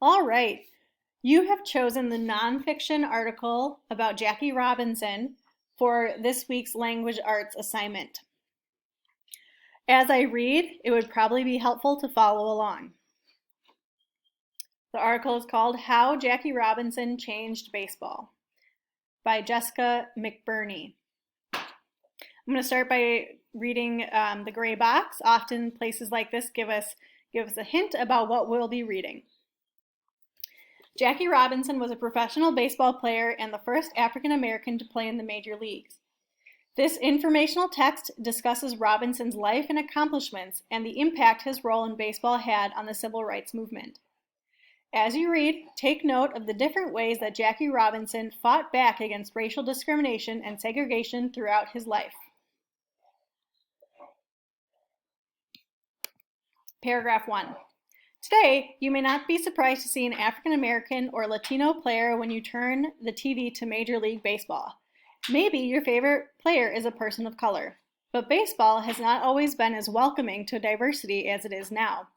All right, you have chosen the nonfiction article about Jackie Robinson for this week's language arts assignment. As I read, it would probably be helpful to follow along. The article is called How Jackie Robinson Changed Baseball by Jessica McBurney. I'm going to start by reading the gray box. Often places like this give us a hint about what we'll be reading. Jackie Robinson was a professional baseball player and the first African American to play in the major leagues. This informational text discusses Robinson's life and accomplishments and the impact his role in baseball had on the civil rights movement. As you read, take note of the different ways that Jackie Robinson fought back against racial discrimination and segregation throughout his life. Paragraph 1. Today, you may not be surprised to see an African American or Latino player when you turn the TV to Major League Baseball. Maybe your favorite player is a person of color, but baseball has not always been as welcoming to diversity as it is now.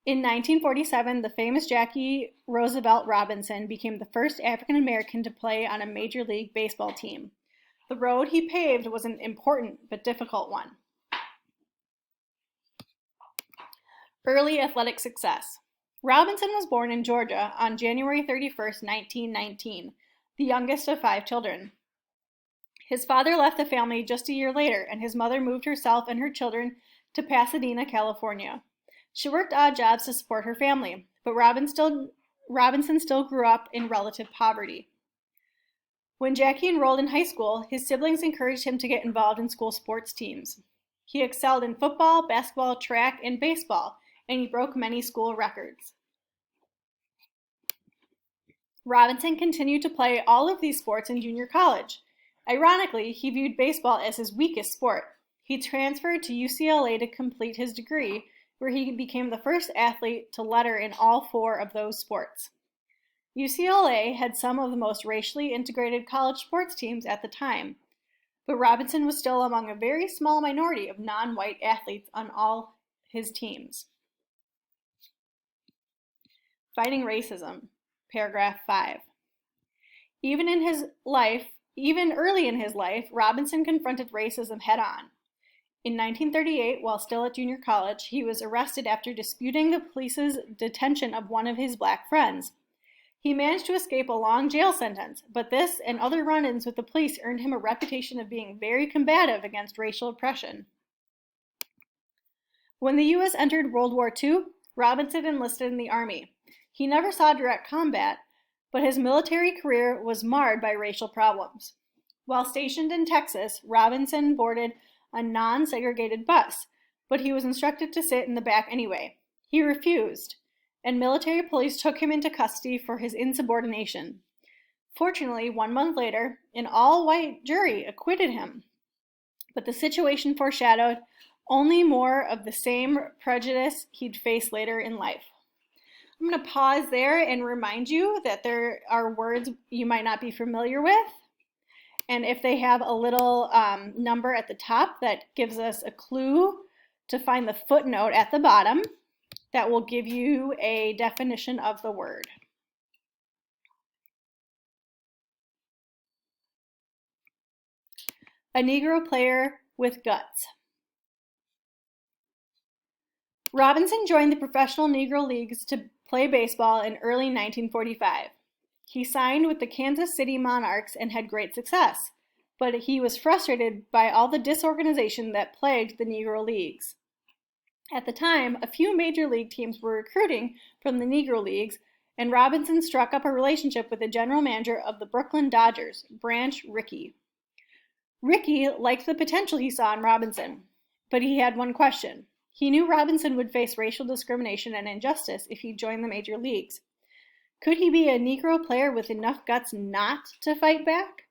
In 1947, the famous Jackie Roosevelt Robinson became the first African American to play on a Major League Baseball team. The road he paved was an important but difficult one. Early athletic success. Robinson was born in Georgia on January 31, 1919, the youngest of 5 children. His father left the family just a year later, and his mother moved herself and her children to Pasadena, California. She worked odd jobs to support her family, but Robinson still grew up in relative poverty. When Jackie enrolled in high school, his siblings encouraged him to get involved in school sports teams. He excelled in football, basketball, track, and baseball, and he broke many school records. Robinson continued to play all of these sports in junior college. Ironically, he viewed baseball as his weakest sport. He transferred to UCLA to complete his degree, where he became the first athlete to letter in all 4 of those sports. UCLA had some of the most racially integrated college sports teams at the time, but Robinson was still among a very small minority of non-white athletes on all his teams. Fighting racism, paragraph 5. Even early in his life, Robinson confronted racism head-on. In 1938, while still at junior college, he was arrested after disputing the police's detention of one of his black friends. He managed to escape a long jail sentence, but this and other run-ins with the police earned him a reputation of being very combative against racial oppression. When the U.S. entered World War II, Robinson enlisted in the Army. He never saw direct combat, but his military career was marred by racial problems. While stationed in Texas, Robinson boarded a non-segregated bus, but he was instructed to sit in the back anyway. He refused, and military police took him into custody for his insubordination. Fortunately, 1 month later, an all-white jury acquitted him, but the situation foreshadowed only more of the same prejudice he'd face later in life. I'm going to pause there and remind you that there are words you might not be familiar with. And if they have a little number at the top that gives us a clue to find the footnote at the bottom, that will give you a definition of the word. A Negro player with guts. Robinson joined the professional Negro leagues to play baseball in early 1945. He signed with the Kansas City Monarchs and had great success, but he was frustrated by all the disorganization that plagued the Negro leagues. At the time, a few major league teams were recruiting from the Negro leagues, and Robinson struck up a relationship with the general manager of the Brooklyn Dodgers, Branch Rickey. Rickey liked the potential he saw in Robinson, but he had one question. He knew Robinson would face racial discrimination and injustice if he joined the major leagues. Could he be a Negro player with enough guts not to fight back?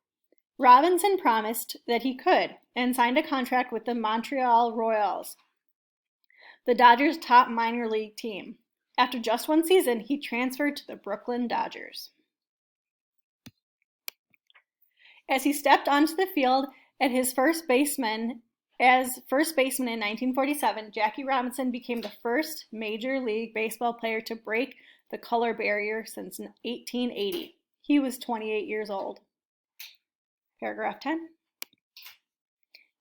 Robinson promised that he could and signed a contract with the Montreal Royals, the Dodgers' top minor league team. After just 1 season, he transferred to the Brooklyn Dodgers. As he stepped onto the field as first baseman in 1947, Jackie Robinson became the first Major League Baseball player to break the color barrier since 1880. He was 28 years old. Paragraph 10.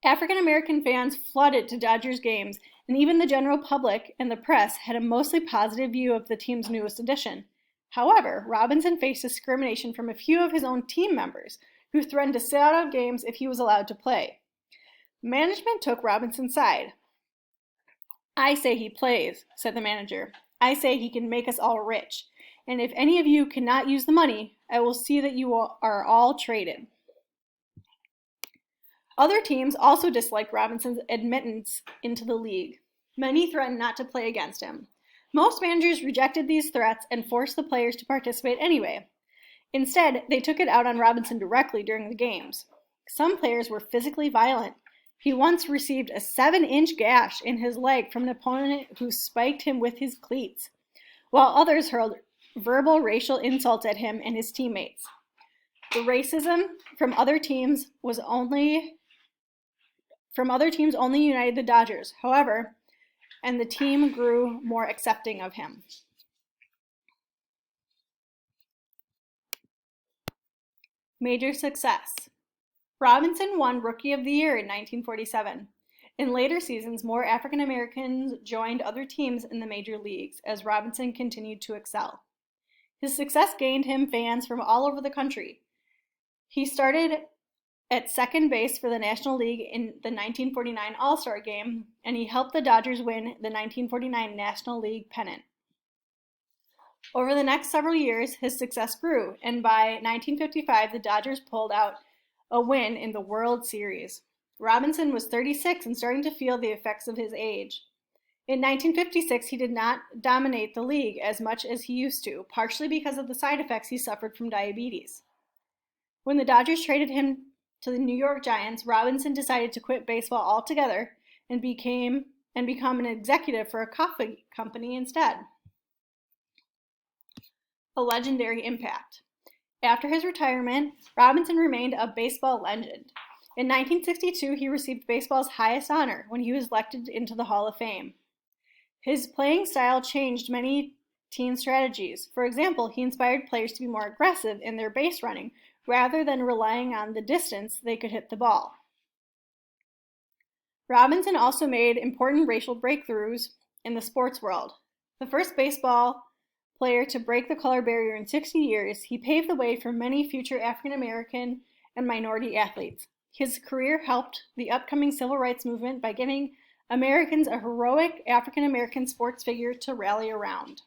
African American fans flooded to Dodgers games, and even the general public and the press had a mostly positive view of the team's newest addition. However, Robinson faced discrimination from a few of his own team members, who threatened to sit out of games if he was allowed to play. Management took Robinson's side. "I say he plays," said the manager. "I say he can make us all rich. And if any of you cannot use the money, I will see that you are all traded." Other teams also disliked Robinson's admittance into the league. Many threatened not to play against him. Most managers rejected these threats and forced the players to participate anyway. Instead, they took it out on Robinson directly during the games. Some players were physically violent. He once received a 7-inch gash in his leg from an opponent who spiked him with his cleats, while others hurled verbal racial insults at him and his teammates. The racism from other teams only united the Dodgers, however, and the team grew more accepting of him. Major success. Robinson won Rookie of the Year in 1947. In later seasons, more African Americans joined other teams in the major leagues as Robinson continued to excel. His success gained him fans from all over the country. He started at second base for the National League in the 1949 All-Star Game, and he helped the Dodgers win the 1949 National League pennant. Over the next several years, his success grew, and by 1955, the Dodgers pulled out a win in the World Series. Robinson was 36 and starting to feel the effects of his age. In 1956, he did not dominate the league as much as he used to, partially because of the side effects he suffered from diabetes. When the Dodgers traded him to the New York Giants, Robinson decided to quit baseball altogether and become an executive for a coffee company instead. A legendary impact. After his retirement, Robinson remained a baseball legend. In 1962, he received baseball's highest honor when he was elected into the Hall of Fame. His playing style changed many team strategies. For example, he inspired players to be more aggressive in their base running rather than relying on the distance they could hit the ball. Robinson also made important racial breakthroughs in the sports world. The first baseball player to break the color barrier in 60 years, he paved the way for many future African American and minority athletes. His career helped the upcoming civil rights movement by giving Americans a heroic African American sports figure to rally around.